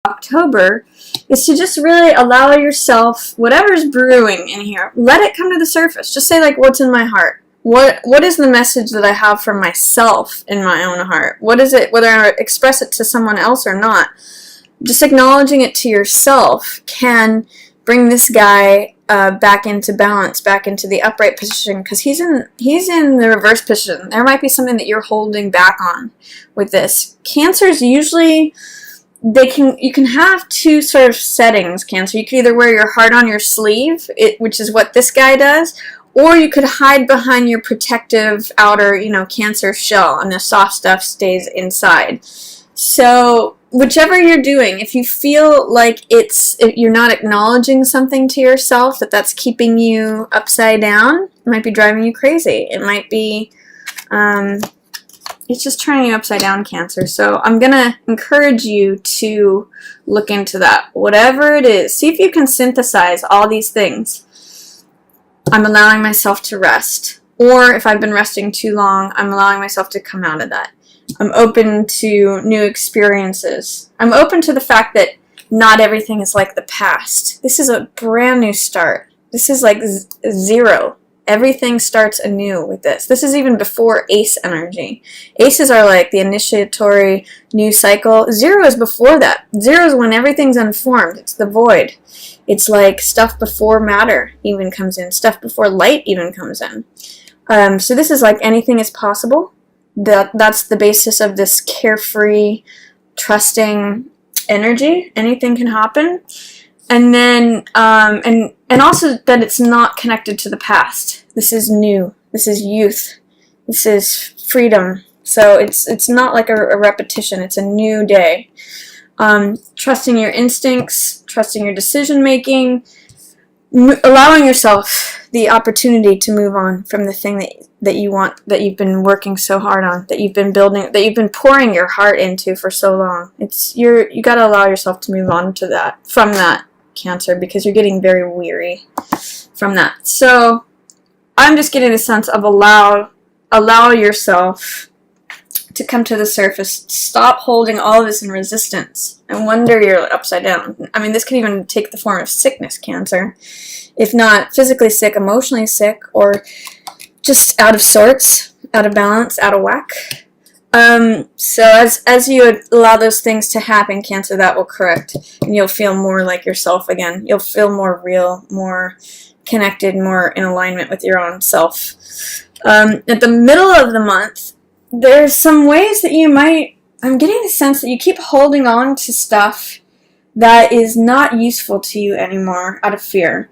October is to just really allow yourself, whatever's brewing in here, let it come to the surface. Just say, like, what's in my heart? What is the message that I have for myself in my own heart? What is it, whether I express it to someone else or not? Just acknowledging it to yourself can bring this guy back into balance, back into the upright position, because he's in the reverse position. There might be something that you're holding back on with this. Cancers usually, you can have two sort of settings, Cancer. You can either wear your heart on your sleeve, which is what this guy does, or you could hide behind your protective outer, Cancer shell, and the soft stuff stays inside. So whichever you're doing, if you feel like if you're not acknowledging something to yourself that's keeping you upside down, it might be driving you crazy. It might be, it's just turning you upside down, Cancer. So I'm going to encourage you to look into that. Whatever it is, see if you can synthesize all these things. I'm allowing myself to rest. Or if I've been resting too long, I'm allowing myself to come out of that. I'm open to new experiences. I'm open to the fact that not everything is like the past. This is a brand new start. This is like zero. Everything starts anew with this. This is even before ace energy. Aces are like the initiatory new cycle. Zero is before that. Zero is when everything's unformed. It's the void. It's like stuff before matter even comes in. Stuff before light even comes in. So this is like anything is possible. That's the basis of this carefree, trusting energy. Anything can happen. And then, and also that it's not connected to the past. This is new. This is youth. This is freedom. So it's not like a repetition. It's a new day. Trusting your instincts, trusting your decision making, allowing yourself the opportunity to move on from the thing that you want, that you've been working so hard on, that you've been building, that you've been pouring your heart into for so long. You got to allow yourself to move on to from that, Cancer, because you're getting very weary from that. So I'm just getting the sense of allow yourself to come to the surface. Stop holding all of this in resistance. No wonder you're upside down. I mean, this can even take the form of sickness, Cancer. If not physically sick, emotionally sick, or just out of sorts, out of balance, out of whack. So as you allow those things to happen, Cancer, that will correct, and you'll feel more like yourself again. You'll feel more real, more connected, more in alignment with your own self. At the middle of the month, there's some ways that I'm getting the sense that you keep holding on to stuff that is not useful to you anymore out of fear.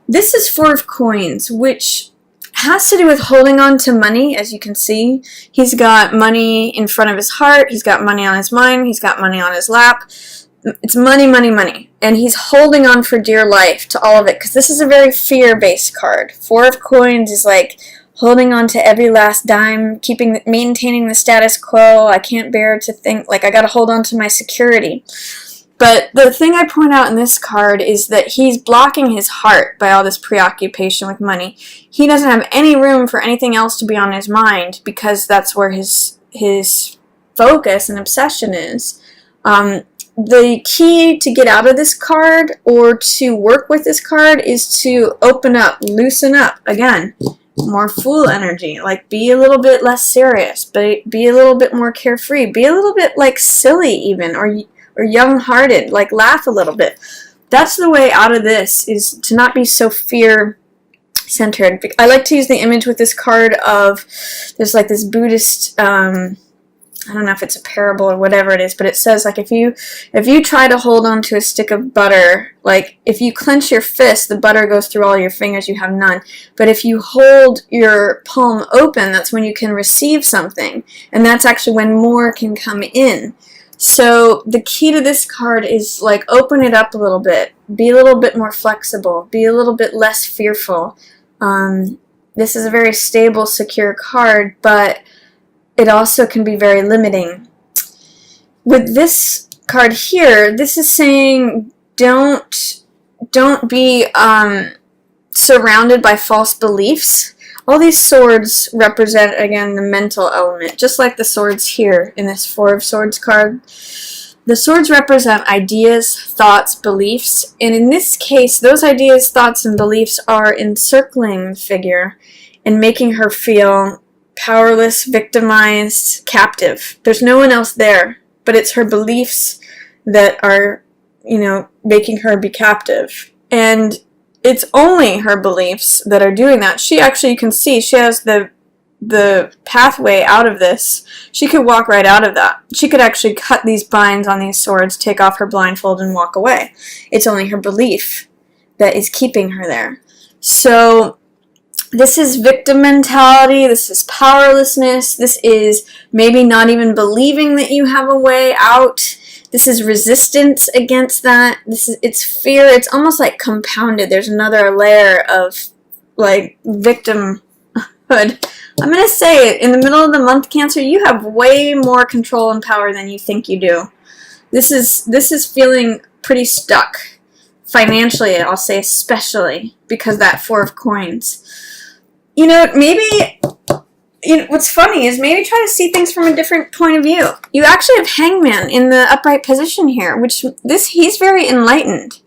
This is Four of Coins, which has to do with holding on to money, as you can see. He's got money in front of his heart, he's got money on his mind, he's got money on his lap. It's money, money, money. And he's holding on for dear life to all of it, because this is a very fear-based card. Four of Coins is like holding on to every last dime, maintaining the status quo. I can't bear to think, like, I gotta hold on to my security. But the thing I point out in this card is that he's blocking his heart by all this preoccupation with money. He doesn't have any room for anything else to be on his mind, because that's where his focus and obsession is. The key to get out of this card, or to work with this card, is to open up, loosen up. Again, more Fool energy. Like, be a little bit less serious, be a little bit more carefree, be a little bit like silly even, or young-hearted, like laugh a little bit. That's the way out of this, is to not be so fear-centered. I like to use the image with this card of, there's like this Buddhist, I don't know if it's a parable or whatever it is, but it says, like, if you try to hold on to a stick of butter, like, if you clench your fist, the butter goes through all your fingers, you have none. But if you hold your palm open, that's when you can receive something, and that's actually when more can come in. So the key to this card is, like, open it up a little bit, be a little bit more flexible, be a little bit less fearful. This is a very stable, secure card, but it also can be very limiting. With this card here, this is saying don't be surrounded by false beliefs. All these swords represent, again, the mental element, just like the swords here in this Four of Swords card. The swords represent ideas, thoughts, beliefs, and in this case, those ideas, thoughts, and beliefs are encircling the figure and making her feel powerless, victimized, captive. There's no one else there, but it's her beliefs that are, making her be captive. And it's only her beliefs that are doing that. She actually, you can see, she has the pathway out of this. She could walk right out of that. She could actually cut these binds on these swords, take off her blindfold, and walk away. It's only her belief that is keeping her there. So this is victim mentality. This is powerlessness. This is maybe not even believing that you have a way out. This is resistance against that. It's fear. It's almost like compounded. There's another layer of like victimhood. I'm going to say it, in the middle of the month, Cancer, you have way more control and power than you think you do. This is feeling pretty stuck. Financially, I'll say especially, because that Four of Coins. What's funny is maybe try to see things from a different point of view. You actually have Hangman in the upright position here, he's very enlightened.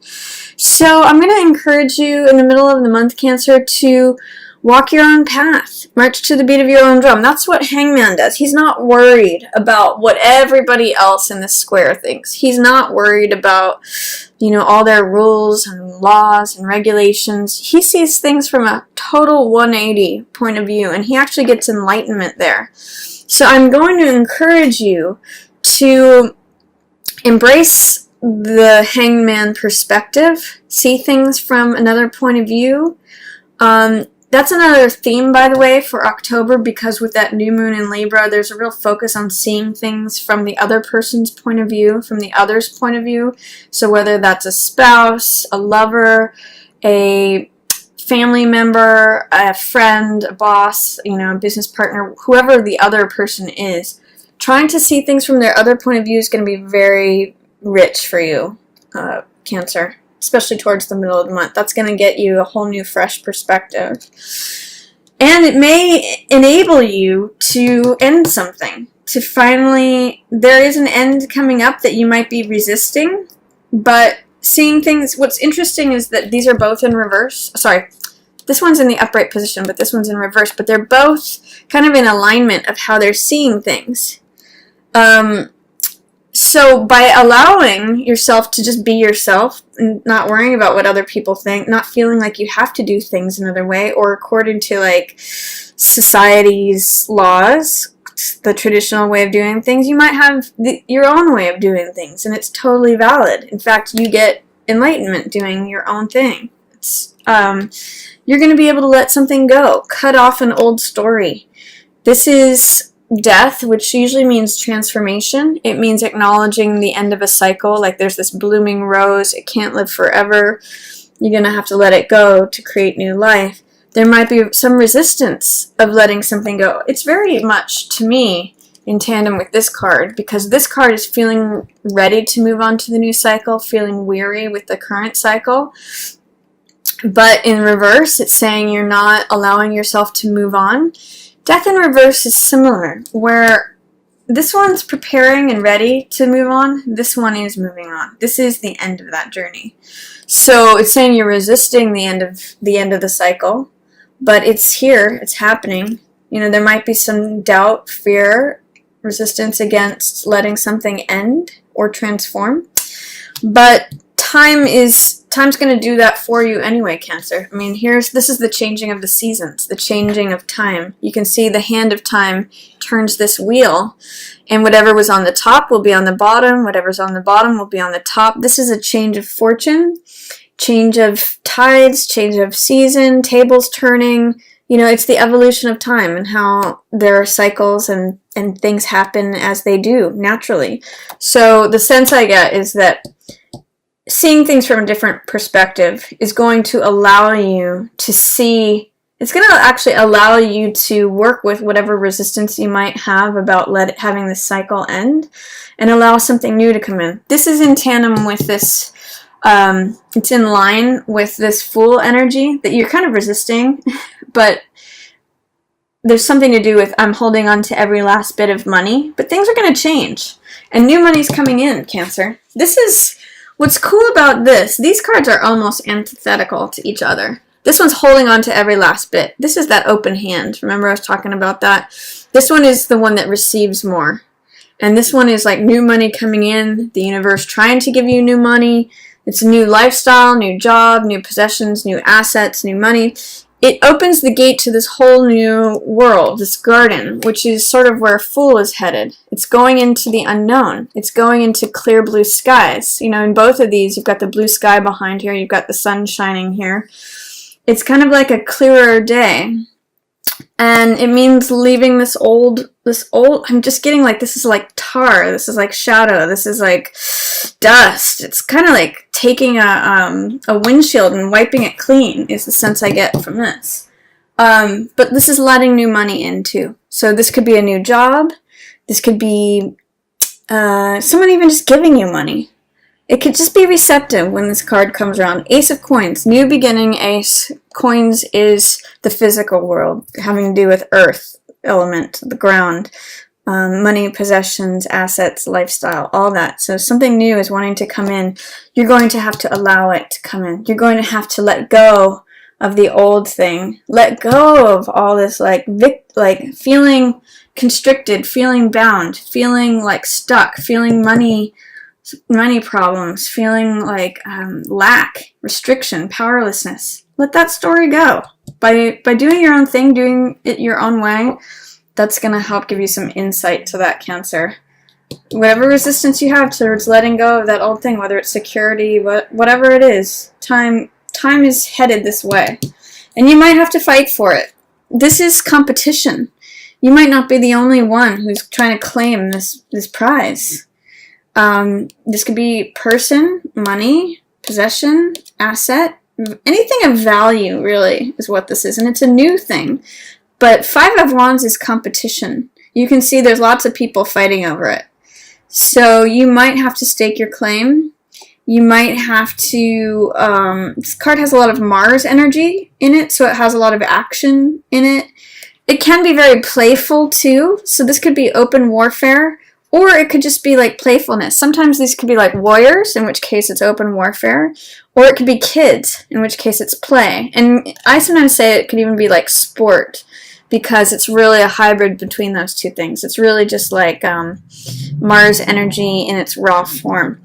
So I'm going to encourage you in the middle of the month, Cancer, to walk your own path. March to the beat of your own drum. That's what Hangman does. He's not worried about what everybody else in this square thinks. He's not worried about, all their rules and laws and regulations. He sees things from a total 180 point of view, and he actually gets enlightenment there. So I'm going to encourage you to embrace the Hangman perspective, see things from another point of view. That's another theme, by the way, for October, because with that new moon in Libra, there's a real focus on seeing things from the other person's point of view, from the other's point of view. So whether that's a spouse, a lover, a family member, a friend, a boss, a business partner, whoever the other person is, trying to see things from their other point of view is going to be very rich for you, Cancer. Especially towards the middle of the month. That's going to get you a whole new fresh perspective. And it may enable you to end something. There is an end coming up that you might be resisting, but seeing things, what's interesting is that these are both in reverse. Sorry, this one's in the upright position, but this one's in reverse, but they're both kind of in alignment of how they're seeing things. So by allowing yourself to just be yourself and not worrying about what other people think, not feeling like you have to do things another way or according to like society's laws, the traditional way of doing things, you might have your own way of doing things, and it's totally valid. In fact, you get enlightenment doing your own thing. You're going to be able to let something go, cut off an old story. This is death, which usually means transformation. It means acknowledging the end of a cycle, like there's this blooming rose, it can't live forever. You're going to have to let it go to create new life. There might be some resistance of letting something go. It's very much, to me, in tandem with this card, because this card is feeling ready to move on to the new cycle, feeling weary with the current cycle. But in reverse, it's saying you're not allowing yourself to move on. Death in reverse is similar, where this one's preparing and ready to move on. This one is moving on. This is the end of that journey. So it's saying you're resisting the end of the cycle, but it's here. It's happening. There might be some doubt, fear, resistance against letting something end or transform. But time's going to do that for you anyway, Cancer. I mean, this is the changing of the seasons, the changing of time. You can see the hand of time turns this wheel, and whatever was on the top will be on the bottom, whatever's on the bottom will be on the top. This is a change of fortune, change of tides, change of season, tables turning. It's the evolution of time and how there are cycles and things happen as they do naturally. So the sense I get is that seeing things from a different perspective is going to allow you to see, it's going to actually allow you to work with whatever resistance you might have about having this cycle end and allow something new to come in. This is in tandem with this, it's in line with this Fool energy that you're kind of resisting, but there's something to do with I'm holding on to every last bit of money, but things are going to change. And new money's coming in, Cancer. This is what's cool about this. These cards are almost antithetical to each other. This one's holding on to every last bit. This is that open hand. Remember I was talking about that? This one is the one that receives more. And this one is like new money coming in, the universe trying to give you new money. It's a new lifestyle, new job, new possessions, new assets, new money. It opens the gate to this whole new world, this garden, which is sort of where Fool is headed. It's going into the unknown. It's going into clear blue skies. You know, in both of these, you've got the blue sky behind here. You've got the sun shining here. It's kind of like a clearer day. And it means leaving this old, I'm just getting like, this is like tar, this is like shadow, this is like dust. It's kind of like taking a windshield and wiping it clean is the sense I get from this. But this is letting new money in too. So this could be a new job, this could be someone even just giving you money. It could just be receptive when this card comes around. Ace of Coins, new beginning. Ace Coins is the physical world, having to do with earth element, the ground, money, possessions, assets, lifestyle, all that. So something new is wanting to come in. You're going to have to allow it to come in. You're going to have to let go of the old thing. Let go of all this like feeling constricted, feeling bound, feeling like stuck, feeling money problems, feeling like lack, restriction, powerlessness. Let that story go. By doing your own thing, doing it your own way, that's going to help give you some insight to that, Cancer. Whatever resistance you have towards letting go of that old thing, whether it's security, whatever it is, time is headed this way. And you might have to fight for it. This is competition. You might not be the only one who's trying to claim this prize. This could be person, money, possession, asset, anything of value, really, is what this is. And it's a new thing. But Five of Wands is competition. You can see there's lots of people fighting over it. So you might have to stake your claim. You might have to, this card has a lot of Mars energy in it, so it has a lot of action in it. It can be very playful, too. So this could be open warfare. Or it could just be like playfulness. Sometimes these could be like warriors, in which case it's open warfare. Or it could be kids, in which case it's play. And I sometimes say it could even be like sport, because it's really a hybrid between those two things. It's really just like Mars energy in its raw form.